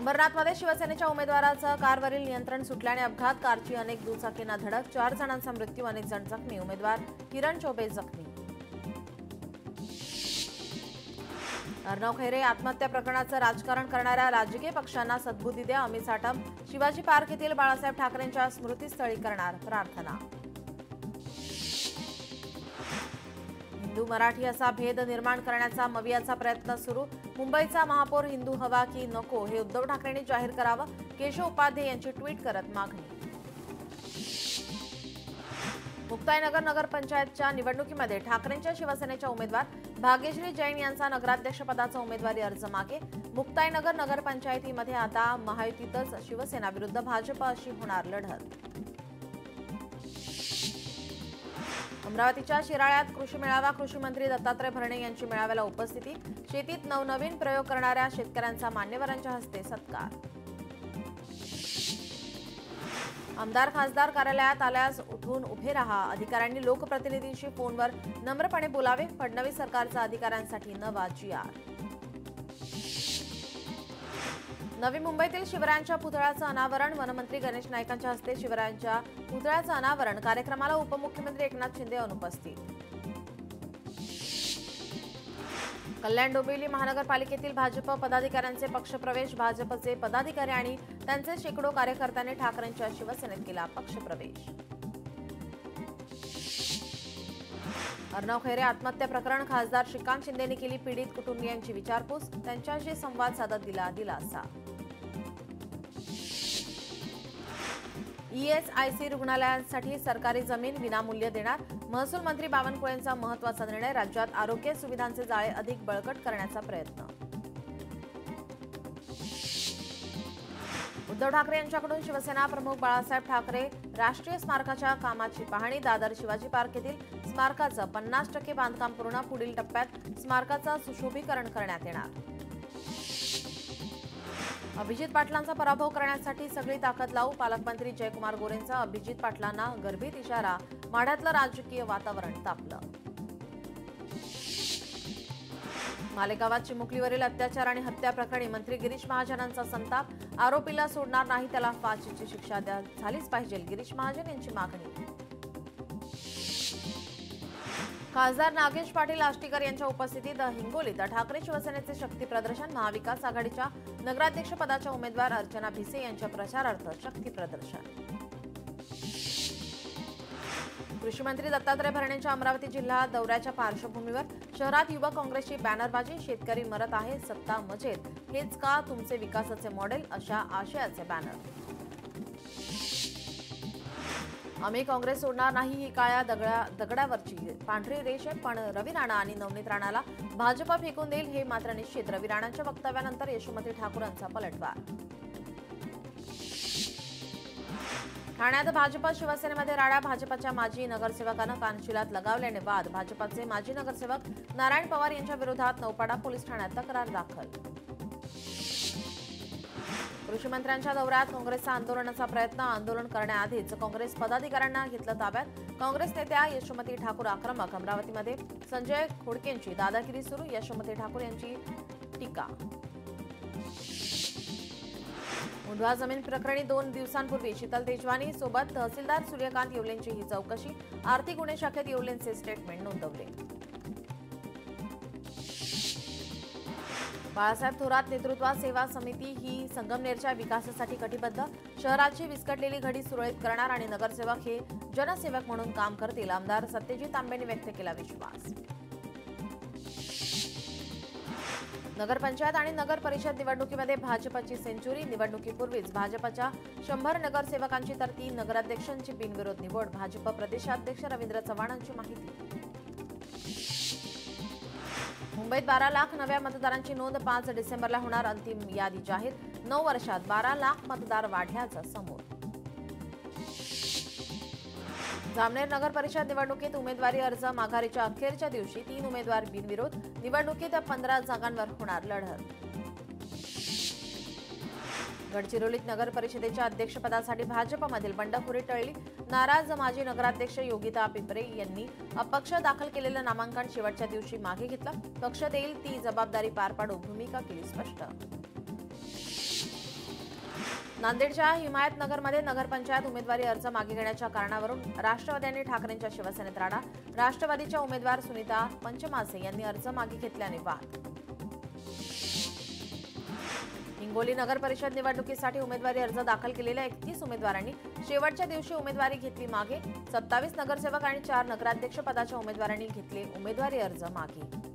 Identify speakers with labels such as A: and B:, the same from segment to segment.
A: अंबरनाथमध्ये शिवसेनेच्या उमेदवाराचं कारवरील नियंत्रण सुटल्याने अपघात, कारची अनेक दुचाकींना धडक, 4 जणांचा मृत्यू, अनेक जण जखमी, उमेदवार किरण चौबे जखमी. अर्णव खैरे आत्महत्या प्रकरणाचं राजकारण करणाऱ्या राजकीय पक्षांना सद्बुद्धी द्या, अमित साटम. शिवाजी पार्क येथील बाळासाहेब ठाकरेंच्या स्मृतीस्थळी करणार प्रार्थना. हिंदू मराठी असा भेद निर्माण करण्याचा मवियाचा प्रयत्न सुरू. मुंबईचा महापौर हिंदू हवा की नको हे उद्धव ठाकरेंनी जाहीर करावं, केशव उपाध्ये यांची ट्विट करत मागणी. मुक्ताईनगर नगरपंचायतच्या निवडणुकीमध्ये ठाकरेंच्या शिवसेनेच्या उमेदवार भाग्यश्री जैन यांचा नगराध्यक्षपदाचा उमेदवारी अर्ज मागे. मुक्ताईनगर नगरपंचायतीमध्ये आता महायुतीतच शिवसेना विरुद्ध भाजप अशी होणार लढत. अमरावतीच्या शिराळ्यात कृषी मेळावा, कृषी मंत्री दत्तात्रय भरणे यांची मेळाव्याला उपस्थिती. शेतीत नवनवीन प्रयोग करणाऱ्या शेतकऱ्यांचा मान्यवरांच्या हस्ते सत्कार. आमदार खासदार कार्यालयात आल्यास उठून उभे राहा, अधिकाऱ्यांनी लोकप्रतिनिधींशी फोनवर नम्रपणे बोलावे. फडणवीस सरकारचा अधिकाऱ्यांसाठी नवा GR. नवी मुंबईतील शिवरायांच्या पुतळ्याचं अनावरण, वनमंत्री गणेश नाईकांच्या हस्ते शिवरायांच्या पुतळ्याचं अनावरण. कार्यक्रमाला उपमुख्यमंत्री एकनाथ शिंदे अनुपस्थित. कल्याण डोंबिवली महानगरपालिकेतील भाजप पदाधिकाऱ्यांचे पक्षप्रवेश. भाजपचे पदाधिकारी आणि त्यांचे शेकडो कार्यकर्त्यांनी ठाकरेंच्या शिवसेनेत केला पक्षप्रवेश. अर्णव खैरे आत्महत्या प्रकरण, खासदार श्रीकांत शिंदेंनी केली पीडित कुटुंबियांची विचारपूस. त्यांच्याशी संवाद साधत दिला दिलासा. ESIC रुग्णालयांसाठी सरकारी जमीन विनामूल्य देणार. महसूल मंत्री बावनकुळेंचा महत्त्वाचा निर्णय. राज्यात आरोग्य सुविधांचे जाळे अधिक बळकट करण्याचा प्रयत्न. उद्धव ठाकरे यांच्याकडून शिवसेना प्रमुख बाळासाहेब ठाकरे राष्ट्रीय स्मारकाच्या कामाची पाहणी. दादर शिवाजी पार्क येथील स्मारकाचं 50% बांधकाम पूर्ण. पुढील टप्प्यात स्मारकाचं सुशोभीकरण करण्यात येणार. अभिजित पाटलांचा पराभव करण्यासाठी सगळी ताकद लावू. पालकमंत्री जयकुमार गोरेंचा अभिजित पाटलांना गर्भित इशारा. माढ्यातलं राजकीय वातावरण तापलं. मालेगावात चिमुकलीवरील अत्याचार आणि हत्या प्रकरणी मंत्री गिरीश महाजनांचा संताप. आरोपीला सोडणार नाही, त्याला फाशीची शिक्षा झालीच पाहिजे, गिरीश महाजन यांची मागणी. खासदार नागेश पाटील आष्टीकर यांच्या उपस्थितीत हिंगोलीत ठाकरे शिवसेनेचे शक्ती प्रदर्शन. महाविकास आघाडीच्या नगराध्यक्षपदाच्या उमेदवार अर्चना भिसे यांच्या प्रचारार्थ शक्ती प्रदर्शन. कृषी मंत्री दत्तात्रय भरणेंच्या अमरावती जिल्हा दौऱ्याच्या पार्श्वभूमीवर शहरात युवक काँग्रेसची बॅनरबाजी. शेतकरी मरत आहे, सत्ता मजेत, हेच का तुमचे विकासाचे मॉडेल, अशा आशयाचे बॅनर. आम्ही काँग्रेस सोडणार नाही ही काळ्या दगडावरची पांढरी रेष आहे, पण रवी राणा आणि नवनीत राणाला भाजप फेकून देईल हे मात्र निश्चित. रवी राणांच्या वक्तव्यानंतर यशोमती ठाकूरांचा पलटवार. ठाण्यात भाजप शिवसेनेमध्ये राडा. भाजपच्या माजी नगरसेवकानं कानशिलात लगावल्याने वाद. भाजपचे माजी नगरसेवक नारायण पवार यांच्या विरोधात नौपाडा पोलीस ठाण्यात तक्रार दाखल. कृषी मंत्र्यांच्या दौऱ्यात काँग्रेसचा आंदोलनाचा प्रयत्न. आंदोलन करण्याआधीच काँग्रेस पदाधिकाऱ्यांना घेतलं ताब्यात. काँग्रेस नेत्या यशोमती ठाकूर आक्रमक. अमरावतीमध्ये संजय खोडकेंची दादागिरी सुरू. यशोमती ठाकूर यांची टीका. मुंढवा जमीन प्रकरणी 2 दिवसांपूर्वी शीतल तेजवानी सोबत तहसीलदार सूर्यकांत येवलेंची ही चौकशी. आर्थिक गुन्हे शाखेत येवलेंचे स्टेटमेंट नोंदवले. बाळासाहेब थोरात नेतृत्वात सेवा समिती ही संगमनेरच्या विकासासाठी कटिबद्ध. शहराची विस्कटलेली घडी सुरळीत करणार आणि नगरसेवक हे जनसेवक म्हणून काम करतील. आमदार सत्यजित तांबेंनी व्यक्त केला विश्वास. नगरपंचायत आणि नगर परिषद निवडणुकीमध्ये भाजपची सेंचुरी. निवडणुकीपूर्वीच भाजपच्या 100 नगरसेवकांची तर 3 नगराध्यक्षांची बिनविरोध निवड. भाजप प्रदेशाध्यक्ष रवींद्र चव्हाणांची माहिती. मुंबईत 12 लाख नव्या मतदारांची नोंद. 5 डिसेंबरला होणार अंतिम यादी जाहीर. 9 वर्षात 12 लाख मतदार वाढल्याचं समोर. जामनेर नगर परिषद निवडणुकीत उमेदवारी अर्ज माघारीच्या अखेरच्या दिवशी 3 उमेदवार बिनविरोध. निवडणुकीत 15 जागांवर होणार लढत. गडचिरोलीत नगर परिषदेच्या अध्यक्षपदासाठी भाजपमधील बंडखोरी टळली. नाराज माजी नगराध्यक्ष योगिता पिपरे यांनी अपक्ष दाखल केलेलं नामांकन शेवटच्या दिवशी मागे घेतलं. पक्ष देईल ती जबाबदारी पार पाडू भूमिका केली स्पष्ट. नांदेडच्या हिमायतनगरमध्ये नगरपंचायत उमेदवारी अर्ज मागे घेण्याच्या कारणावरून राष्ट्रवादीने ठाकरेंच्या शिवसेनेत राडा. राष्ट्रवादीच्या उमेदवार सुनीता पंचमासे यांनी अर्ज मागे घेतल्याने वाद. हिंगोली नगर परिषद निवडणुकीसाठी उमेदवारी अर्ज दाखल केलेल्या 31 उमेदवारांनी शेवटच्या दिवशी उमेदवारी घेतली मागे. 27 नगरसेवक आणि 4 नगराध्यक्ष पदाच्या उमेदवारांनी घेतले उमेदवारी अर्ज मागे.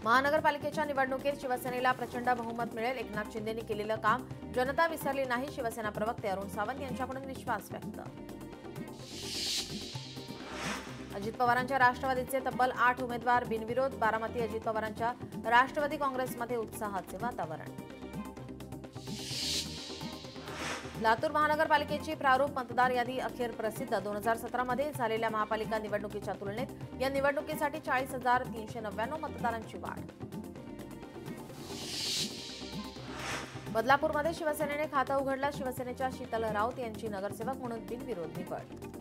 A: महानगरपालिकेच्या निवडणुकीत शिवसेनेला प्रचंड बहुमत मिळेल. एकनाथ शिंदेंनी केलेलं काम जनता विसरली नाही. शिवसेना प्रवक्ते अरुण सावंत यांच्याकडून विश्वास व्यक्त. अजित पवारांच्या राष्ट्रवादीचे तब्बल 8 उमेदवार बिनविरोध. बारामती अजित पवारांच्या राष्ट्रवादी काँग्रेसमध्ये उत्साहाचे वातावरण. लातूर महानगरपालिकेची प्रारूप मतदार यादी अखेर प्रसिद्ध. 2017 मध्ये झालेल्या महापालिका निवडणुकीच्या तुलनेत या निवडणुकीसाठी 40,399 मतदारांची वाढ. बदलापूरमध्ये शिवसेनेने खातं उघडलं. शिवसेनेच्या शीतल राऊत यांची नगरसेवक म्हणून बिनविरोध निवड.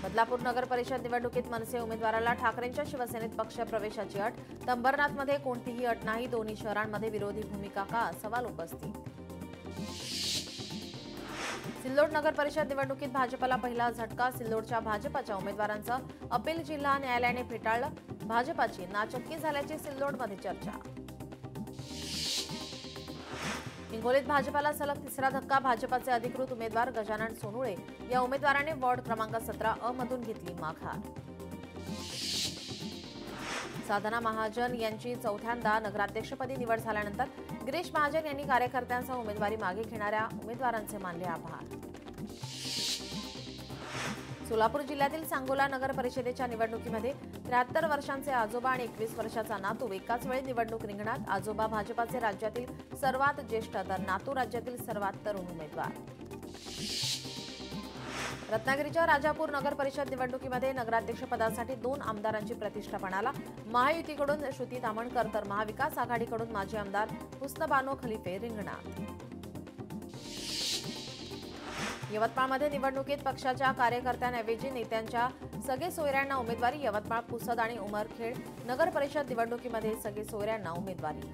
A: बदलापूर नगर परिषद निवडणुकीत मनसे उमेदवाराला ठाकरेंच्या शिवसेनेत पक्ष प्रवेशाची अट. अंबरनाथमध्ये कोणतीही अट नाही. दोन्ही शहरांमध्ये विरोधी भूमिका का, सवाल उपस्थित. सिल्लोड नगर परिषद निवडणुकीत भाजपला पहिला झटका. सिल्लोडच्या भाजपच्या उमेदवारांचं अपील जिल्हा न्यायालयाने फेटाळलं. भाजपची नाचक्की झाल्याची सिल्लोडमध्ये चर्चा. हिंगोलीत भाजपला सलग तिसरा धक्का. भाजपचे अधिकृत उमेदवार गजानन सोनुळे या उमेदवाराने वॉर्ड क्रमांक 17 अ मधून घेतली माघार. साधना महाजन यांची चौथ्यांदा नगराध्यक्षपदी निवड झाल्यानंतर गिरीश महाजन यांनी कार्यकर्त्यांसह उमेदवारी मागे घेणाऱ्या उमेदवारांचे मानले आभार. सोलापूर जिल्ह्यातील सांगोला नगर परिषदेच्या निवडणुकीमध्ये 73 वर्षांचे आजोबा आणि 21 वर्षाचा नातू एकाच वेळी निवडणूक रिंगणात. आजोबा भाजपाचे राज्यातील सर्वात ज्येष्ठ तर नातू राज्यातील सर्वात तरुण उमेदवार. रत्नागिरीच्या राजापूर नगर परिषद निवडणुकीमध्ये नगराध्यक्षपदासाठी 2 आमदारांची प्रतिष्ठा पणाला. महायुतीकडून श्रुती तामणकर तर महाविकास आघाडीकडून माजी आमदार हुस्नबानो खलिफे रिंगणात. यवतमाळमध्ये निवडणुकीत पक्षाच्या कार्यकर्त्यांऐवजी नेत्यांच्या सगळे सोयऱ्यांना उमेदवारी. यवतमाळ, पुसद आणि उमरखेड नगर परिषद निवडणुकीमध्ये सगळे सोयऱ्यांना उमेदवारी.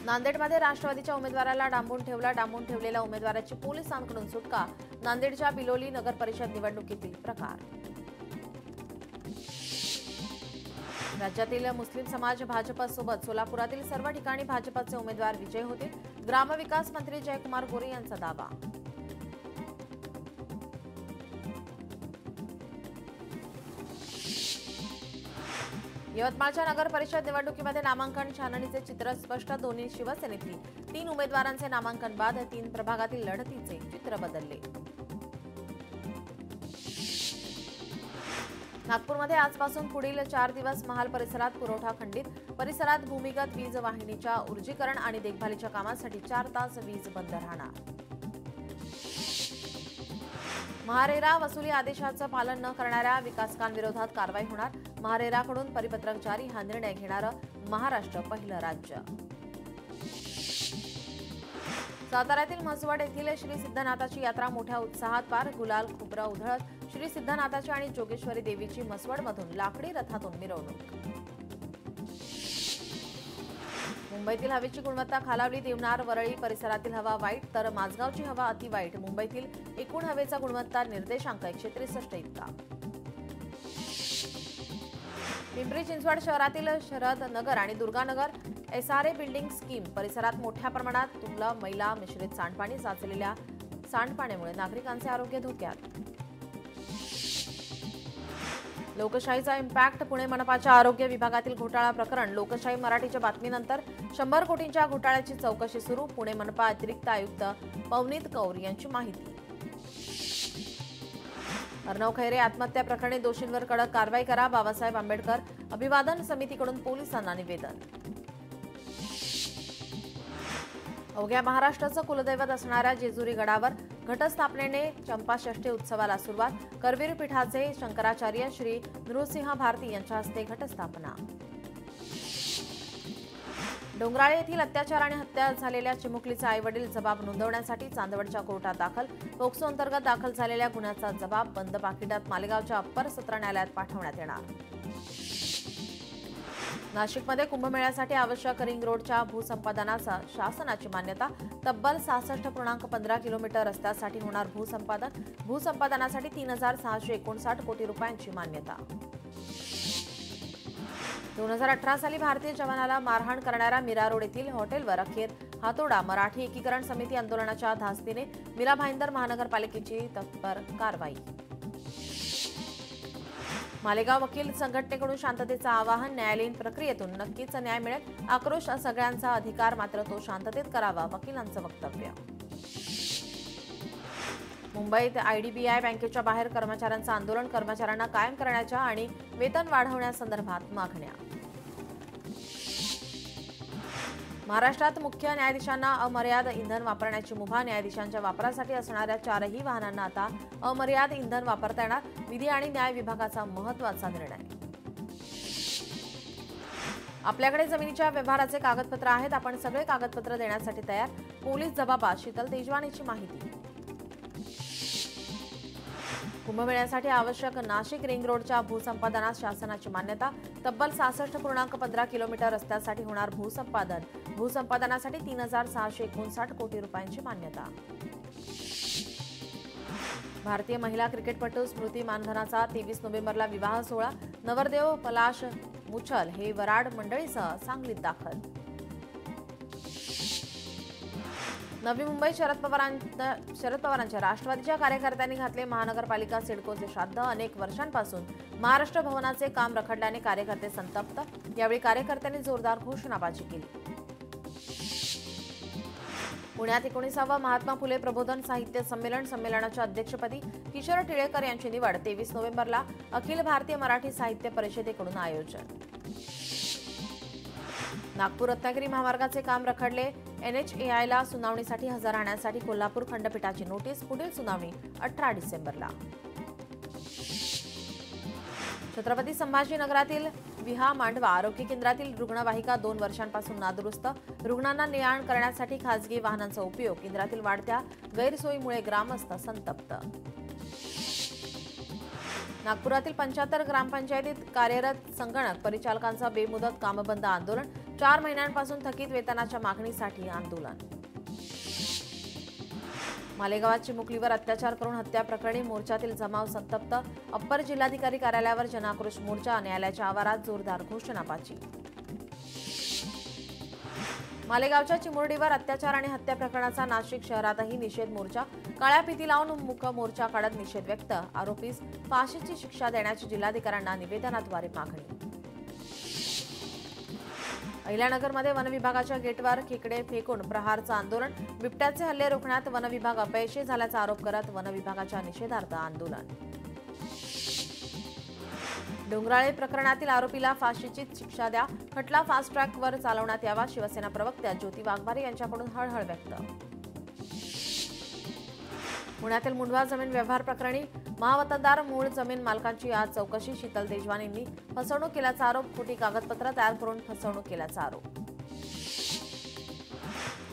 A: नांदेडमध्ये राष्ट्रवादीच्या उमेदवाराला डांबून ठेवला. डांबून ठेवलेल्या उमेदवाराची पोलिसांकडून सुटका. नांदेडच्या बिलोली नगर परिषद निवडणुकीतील प्रकार. राज्यातील मुस्लिम समाज भाजपसोबत सोलापुरातील सर्व ठिकाणी भाजपचे उमेदवार विजयी होतील. ग्रामविकास मंत्री जयकुमार गोरे यांचा दावा. यवतमाळच्या नगर परिषद निवडणुकीमध्ये नामांकन छाननीचे चित्र स्पष्ट. दोन्ही शिवसेनेतील 3 उमेदवारांचे नामांकन बाद. 3 प्रभागातील लढतीचे चित्र बदलले. नागपूरमध्ये आजपासून पुढील 4 दिवस महाल परिसरात पुरवठा खंडित. परिसरात भूमिगत वीज वाहिनीच्या ऊर्जीकरण आणि देखभालीच्या कामासाठी 4 तास वीज बंद राहणार. महारेरा वसुली आदेशाचं पालन न करणाऱ्या विकासकांविरोधात कारवाई होणार. महारेराकडून परिपत्रक जारी. हा निर्णय घेणारं महाराष्ट्र पहिलं राज्य. साताऱ्यातील म्हसवड येथील श्री सिद्धनाथाची यात्रा मोठ्या उत्साहात पार. गुलाल खोबरं उधळत श्री सिद्धनाथाची आणि जोगेश्वरी देवीची म्हसवडमधून लाकडी रथातून मिरवणूक. मुंबईतील हवेची गुणवत्ता खालावली. देवनार, वरळी परिसरातील हवा वाईट तर माझगावची हवा अतिवाईट. मुंबईतील एकूण हवेचा गुणवत्ता निर्देशांक 163 इतका. पिंपरी चिंचवड शहरातील शरद नगर आणि दुर्गानगर SRA बिल्डिंग स्कीम परिसरात मोठ्या प्रमाणात तुंबलं. मैला मिश्रित सांडपाणी. साचलेल्या सांडपाण्यामुळे नागरिकांचे आरोग्य धोक्यात. लोकशाहीचा इम्पॅक्ट. पुणे मनपाच्या आरोग्य विभागातील घोटाळा प्रकरण. लोकशाही मराठीच्या बातमीनंतर 100 कोटींच्या घोटाळ्याची चौकशी सुरू. पुणे मनपा अतिरिक्त आयुक्त पवनीत कौर यांची माहिती. अर्णव खैरे आत्महत्या प्रकरणी दोषींवर कडक कारवाई करा. बाबासाहेब आंबेडकर अभिवादन समितीकडून पोलिसांना निवेदन. अवघ्या महाराष्ट्राचं कुलदैवत असणाऱ्या जेजुरी गडावर घटस्थापनेने चंपाषष्ठी उत्सवाला सुरुवात. करवीर पीठाचे शंकराचार्य श्री नृसिंह भारती यांच्या हस्ते घटस्थापना. डोंगराळे येथील अत्याचार आणि हत्या झालेल्या चिमुकलीचे आईवडील जबाब नोंदवण्यासाठी चांदवडच्या कोर्टात दाखल. पोक्सो अंतर्गत दाखल झालेल्या गुन्ह्याचा जबाब बंद पाकिटात मालेगावच्या अप्पर सत्र न्यायालयात पाठवण्यात येणार. नाशिकमध्ये कुंभमेळ्यासाठी आवश्यक रिंग रोडच्या भूसंपादनाचा शासनाची मान्यता. तब्बल 66.15 किलोमीटर रस्त्यासाठी होणार भूसंपादन. भूसंपादनासाठी 3,659 कोटी रुपयांची मान्यता. 2018 साली भारतीय जवानाला मारहाण करणाऱ्या मीरा रोड येथील हॉटेलवर अखेर हातोडा. मराठी एकीकरण समिती आंदोलनाच्या धास्तीने मीरा भाईंदर महानगरपालिकेची तत्पर कारवाई. मालेगाव वकील संघटनेकडून शांततेचं आवाहन. न्यायालयीन प्रक्रियेतून नक्कीच न्याय मिळेल. आक्रोश सगळ्यांचा अधिकार, मात्र तो शांततेत करावा, वकिलांचं वक्तव्य. मुंबईत आयडीबीआय बँकेच्या बाहेर कर्मचाऱ्यांचं आंदोलन. कर्मचाऱ्यांना कायम करण्याच्या आणि वेतन वाढवण्यासंदर्भात मागण्या. महाराष्ट्रात मुख्य न्यायाधीशांना अमर्याद इंधन वापरण्याची मुभा. न्यायाधीशांच्या वापरासाठी असणाऱ्या 4ही वाहनांना आता अमर्याद इंधन वापरता येणार. विधी आणि न्याय विभागाचा महत्त्वाचा निर्णय. आपल्याकडे जमिनीच्या व्यवहाराचे कागदपत्र आहेत. आपण सगळे कागदपत्र देण्यासाठी तयार. पोलीस जबाबात शीतल तेजवानीची माहिती. कुंभमेळ्यासाठी आवश्यक नाशिक रिंग रोडच्या भूसंपादनास शासनाची मान्यता. तब्बल 66.15 किलोमीटर रस्त्यासाठी होणार भूसंपादन. भूसंपादनासाठी 3,659 कोटी रुपयांची मान्यता. भारतीय महिला क्रिकेटपटू स्मृती मानधनाचा 23 नोव्हेंबरला विवाह सोहळा. नवरदेव पलाश मुछल हे वराड मंडळीसह सांगलीत दाखल. नवी मुंबई शरद पवारांच्या राष्ट्रवादीच्या कार्यकर्त्यांनी घातले महानगरपालिका सिडकोचे श्राद्ध. अनेक वर्षांपासून महाराष्ट्र भवनाचे काम रखडल्याने कार्यकर्ते संतप्त. यावेळी कार्यकर्त्यांनी जोरदार घोषणाबाजी केली. पुण्यात 19वा महात्मा फुले प्रबोधन साहित्य संमेलनाच्या अध्यक्षपदी किशोर टिळेकर यांची निवड. 23 नोव्हेंबरला अखिल भारतीय मराठी साहित्य परिषदेकडून आयोजन. नागपूर रत्नागिरी महामार्गाचे काम रखडले. NHAIला सुनावणीसाठी हजर राहण्यासाठी कोल्हापूर खंडपीठाची नोटीस. पुढील सुनावणी 18 डिसेंबरला. छत्रपती संभाजीनगरातील विहा मांडवा आरोग्य केंद्रातील रुग्णवाहिका 2 वर्षांपासून नादुरुस्त. रुग्णांना ने-आण करण्यासाठी खासगी वाहनांचा उपयोग. केंद्रातील वाढत्या गैरसोयीमुळे ग्रामस्थ संतप्त. नागपुरातील 75 ग्रामपंचायतीत कार्यरत संगणक परिचालकांचा बेमुदत कामबंद आंदोलन. 4 महिन्यांपासून थकीत वेतनाच्या मागणीसाठी आंदोलन. मालेगावात चिमुकलीवर अत्याचार करून हत्या प्रकरणी मोर्चातील जमाव संतप्त. अप्पर जिल्हाधिकारी कार्यालयावर जनाक्रोश मोर्चा. न्यायालयाच्या आवारात जोरदार घोषणाबाजी. मालेगावच्या चिमुरडीवर अत्याचार आणि हत्या प्रकरणाचा नाशिक शहरातही निषेध मोर्चा. काळ्या फिती लावून मूक मोर्चा काढत निषेध व्यक्त. आरोपीस फाशीची शिक्षा देण्याची जिल्हाधिकाऱ्यांना निवेदनाद्वारे मागणी. अहिल्यानगरमध्ये वनविभागाच्या गेटवर खेकडे फेकून प्रहारचं आंदोलन. बिबट्याचे हल्ले रोखण्यात वनविभाग अपयशी झाल्याचा आरोप करत वनविभागाच्या निषेधार्थ आंदोलन. डोंगराळे प्रकरणातील आरोपीला फाशीची शिक्षा द्या. खटला फास्ट ट्रॅकवर चालवण्यात यावा. शिवसेना प्रवक्त्या ज्योती वाघमारे यांच्याकडून हळहळ व्यक्त. पुण्यातील मुंढवा जमीन व्यवहार प्रकरणी महावतनदार मूळ जमीन मालकांची आज चौकशी. शीतल तेजवानींनी फसवणूक केल्याचा आरोप. खोटी कागदपत्र तयार करून फसवणूक केल्याचा आरोप.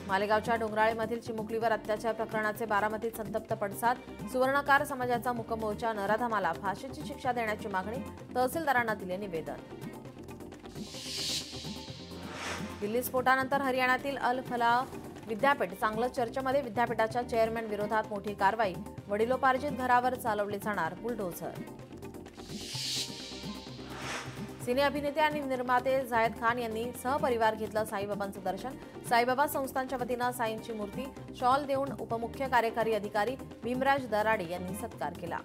A: मालेगावच्या डोंगराळेमधील चिमुकलीवर अत्याचार प्रकरणाचे बारामतीत संतप्त पडसाद. सुवर्णकार समाजाचा मूक मोर्चा. नराधमाला फाशीची शिक्षा देण्याची मागणी. तहसीलदारांना दिले निवेदन. दिल्ली स्फोटानंतर हरियाणातील अल फलाह विद्यापीठ चांगलं चर्चेमध्ये. विद्यापीठाच्या चेअरमॅन विरोधात मोठी कारवाई. वडिलोपार्जित घरावर चालवले जाणार बुलडोझर. सिने अभिनेते आणि निर्माते जायद खान यांनी सहपरिवार घेतलं साईबाबांचं दर्शन. साईबाबा संस्थांच्या वतीनं साईंची मूर्ती शॉल देऊन उपमुख्य कार्यकारी अधिकारी भीमराज दराडे यांनी सत्कार केला.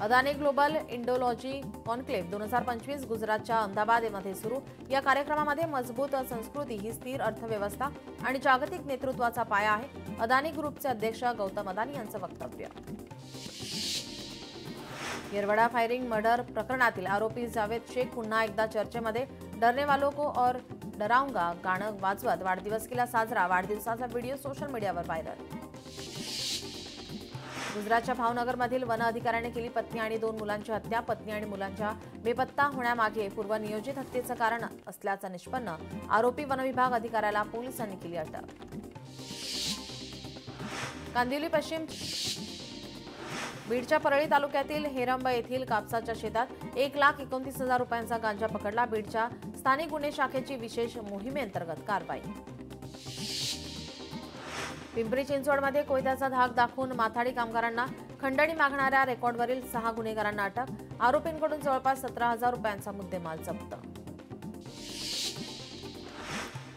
A: अदानी ग्लोबल इंडोलॉजी कॉन्क्लेव्ह 2025 गुजरातच्या अहमदाबादमध्ये सुरू. या कार्यक्रमामध्ये मजबूत संस्कृती ही स्थिर अर्थव्यवस्था आणि जागतिक नेतृत्वाचा पाया आहे. अदानी ग्रुपचे अध्यक्ष गौतम अदानी यांचं वक्तव्य. येरवडा फायरिंग मर्डर प्रकरणातील आरोपी जावेद शेख पुन्हा एकदा चर्चेमध्ये. डरने वालों को और डराऊंगा गाणं वाजवत वाढदिवस केला साजरा. वाढदिवसाचा व्हिडिओ सोशल मीडियावर व्हायरल. गुजरातच्या भावनगरमधील वन अधिकाऱ्याने केली पत्नी आणि 2 मुलांची हत्या. पत्नी आणि मुलांच्या बेपत्ता होण्यामागे पूर्वनियोजित हत्येचं कारण असल्याचं निष्पन्न. आरोपी वनविभाग अधिकाऱ्याला पोलिसांनी केली अटक. कांदिवली पश्चिम बीडच्या परळी तालुक्यातील हेरंब येथील कापसाच्या शेतात 1,29,000 रुपयांचा गांजा पकडला. बीडच्या स्थानिक गुन्हे शाखेची विशेष मोहिमेअंतर्गत कारवाई. पिंपरी चिंचवडमध्ये कोयत्याचा धाक दाखवून माथाडी कामगारांना खंडणी मागणाऱ्या रेकॉर्डवरील 6 गुन्हेगारांना अटक. आरोपींकडून जवळपास 17,000 रुपयांचा मुद्देमाल जप्त.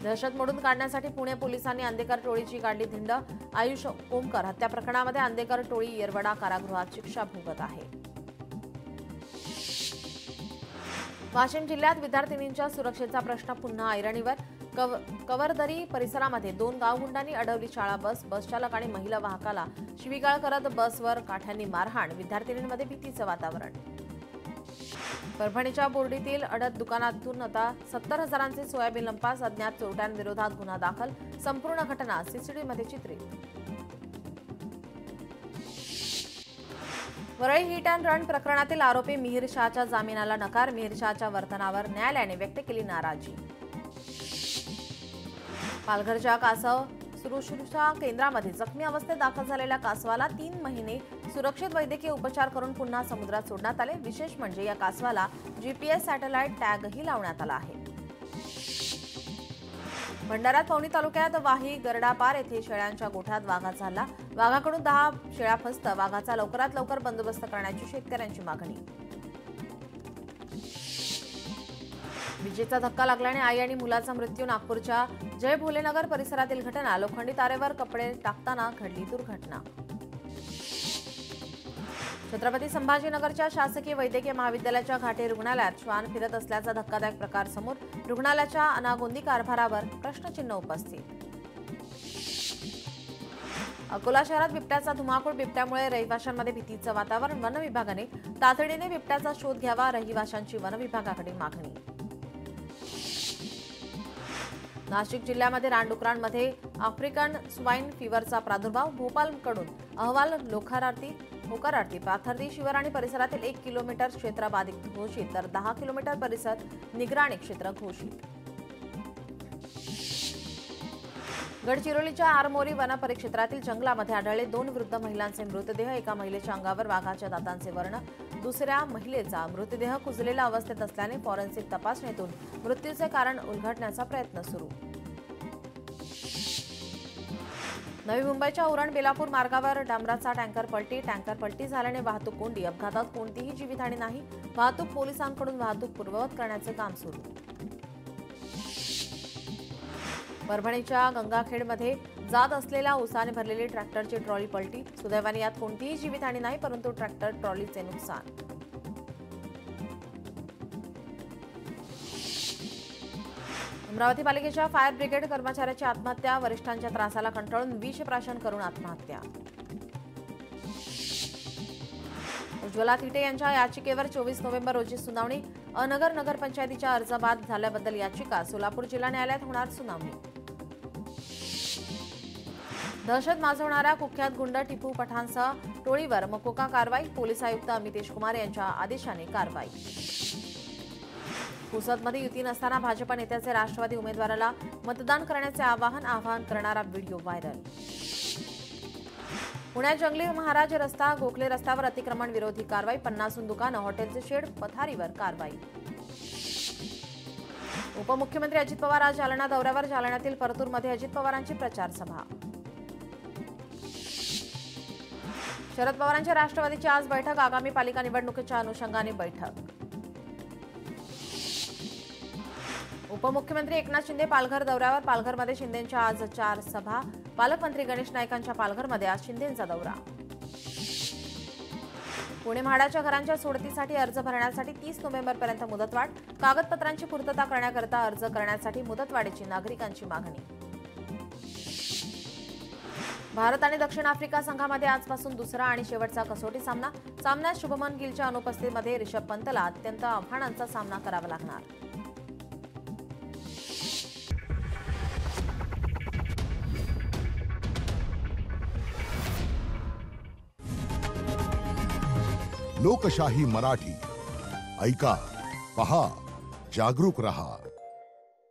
A: दहशत मोडून काढण्यासाठी पुणे पोलिसांनी अंधेकर टोळीची काढली धिंड. आयुष ओमकर हत्या प्रकरणामध्ये अंधेकर टोळी येरवडा कारागृहात शिक्षा भोगत आहे. वाशिम जिल्ह्यात विद्यार्थिनींच्या सुरक्षेचा प्रश्न पुन्हा ऐरणीवर. कवरदरी परिसरामध्ये 2 गावगुंडांनी अडवली शाळा बस. बस चालक आणि महिला वाहकाला शिवीगाळ करत बसवर काठ्यांनी मारहाण. विद्यार्थिनींमध्ये भीतीचं वातावरण. परभणीच्या बोर्डीतील अडत दुकानातून आता 70,000चे सोयाबीन लंपास. अज्ञात चोरट्यांविरोधात गुन्हा दाखल. संपूर्ण घटना सीसीटीव्हीमध्ये चित्रित. वरळी हिट अँड रन प्रकरणातील आरोपी मिहिर शहाच्या जामिनाला नकार. मिहिर शहाच्या वर्तनावर न्यायालयाने व्यक्त केली नाराजी. पालघरच्या कासव सुश्रुषा केंद्रामध्ये जखमी अवस्थेत दाखल झालेल्या कासवाला 3 महिने सुरक्षित वैद्यकीय उपचार करून पुन्हा समुद्रात सोडण्यात आले. विशेष म्हणजे या कासवाला जीपीएस सॅटेलाइट टॅगही लावण्यात आला आहे. भंडाऱ्यात पवनी तालुक्यात वाही गरडापार येथे शेळ्यांच्या गोठ्यात वाघाचा हल्ला. वाघाकडून 10 शेळ्या फस्त. वाघाचा लवकरात लवकर बंदोबस्त करण्याची शेतकऱ्यांची मागणी. विजेचा धक्का लागल्याने आई आणि मुलाचा मृत्यू. नागपूरच्या जय भोलेनगर परिसरातील घटना. लोखंडी तारेवर कपडे टाकताना घडली दुर्घटना. छत्रपती संभाजीनगरच्या शासकीय वैद्यकीय महाविद्यालयाच्या घाटे रुग्णालयात श्वान फिरत असल्याचा धक्कादायक प्रकार समोर. रुग्णालयाच्या अनागोंदी कारभारावर प्रश्नचिन्ह उपस्थित. अकोला शहरात बिबट्याचा धुमाकूळ. बिबट्यामुळे रहिवाशांमध्ये भीतीचं वातावरण. वन विभागाने तातडीने बिबट्याचा शोध घ्यावा. रहिवाशांची वन विभागाकडे मागणी. नाशिक जिल्ह्यामध्ये रानडुकरांमध्ये आफ्रिकन स्वाईन फिवरचा प्रादुर्भाव. भोपाळकडून अहवाल. होकारार्थी पाथर्डी शिवार आणि परिसरातील 1 किलोमीटर क्षेत्र बाधित घोषित तर 10 किलोमीटर परिसर निगराणी क्षेत्र घोषित. गडचिरोलीच्या आरमोरी वन परिक्षेत्रातील जंगलामध्ये आढळले 2 वृद्ध महिलांचे मृतदेह. एका महिलेच्या अंगावर वाघाच्या दातांचे वर्ण. दुसऱ्या महिलेचा मृतदेह कुजलेल्या अवस्थेत असल्याने फॉरेन्सिक तपासणीतून मृत्यूचे कारण उलगडण्याचा प्रयत्न सुरू. नवी मुंबईच्या उरण बेलापूर मार्गावर डांबराचा टँकर पलटी. टँकर पलटी झाल्याने वाहतूक कोंडी. अपघातात कोणतीही जीवितहानी नाही. वाहतूक पोलिसांकडून वाहतूक पूर्ववत करण्याचे काम सुरू. परभणीच्या गंगाखेडमध्ये जात असलेल्या ऊसाने भरलेली ट्रॅक्टरची ट्रॉली पलटी. सुदैवाने यात कोणतीही जीवितहानी नाही, परंतु ट्रॅक्टर ट्रॉलीचे नुकसान. अमरावती पालिकेच्या फायर ब्रिगेड कर्मचाऱ्याची आत्महत्या. वरिष्ठांच्या त्रासाला कंटाळून विष प्राशन करून आत्महत्या. उज्ज्वला थिटे यांच्या याचिकेवर 24 नोव्हेंबर रोजी सुनावणी. अनगर नगरपंचायतीच्या अर्ज बाद झाल्याबद्दल याचिका. सोलापूर जिल्हा न्यायालयात होणार सुनावणी. दहशत माजवणाऱ्या कुख्यात गुंड टिपू पठाणसह टोळीवर मकोका कारवाई. पोलीस आयुक्त अमितेश कुमार यांच्या आदेशाने कारवाई. पुसदमध्ये युती नसताना भाजप नेत्याचे राष्ट्रवादी उमेदवाराला मतदान करण्याचे आवाहन करणारा व्हिडिओ व्हायरल. पुण्यात जंगली महाराज रस्ता गोखले रस्त्यावर अतिक्रमण विरोधी कारवाई. 50 दुकानं, हॉटेलचे शेड, पथारीवर कारवाई. उपमुख्यमंत्री अजित पवार आज जालना दौऱ्यावर. जालन्यातील परतूरमध्ये अजित पवारांची प्रचार सभा. शरद पवारांच्या राष्ट्रवादीची आज बैठक. आगामी पालिका निवडणुकीच्या अनुषंगाने बैठक. उपमुख्यमंत्री एकनाथ शिंदे पालघर दौऱ्यावर. पालघरमध्ये शिंदेंच्या आज 4 सभा. पालकमंत्री गणेश नाईकांच्या पालघरमध्ये आज शिंदेंचा दौरा. पुणे म्हाडाच्या घरांच्या सोडतीसाठी अर्ज भरण्यासाठी 30 नोव्हेंबरपर्यंत मुदतवाढ. कागदपत्रांची पूर्तता करण्याकरता अर्ज करण्यासाठी मुदतवाढीची नागरिकांची मागणी. भारत आणि दक्षिण आफ्रिका संघामध्ये आजपासून दुसरा आणि शेवटचा कसोटी सामना. सामन्यात शुभमन गिलच्या अनुपस्थितीमध्ये रिषभ पंतला अत्यंत आव्हानांचा सामना करावा लागणार.
B: लोकशाही मराठी ऐका, पहा, जागरूक रहा.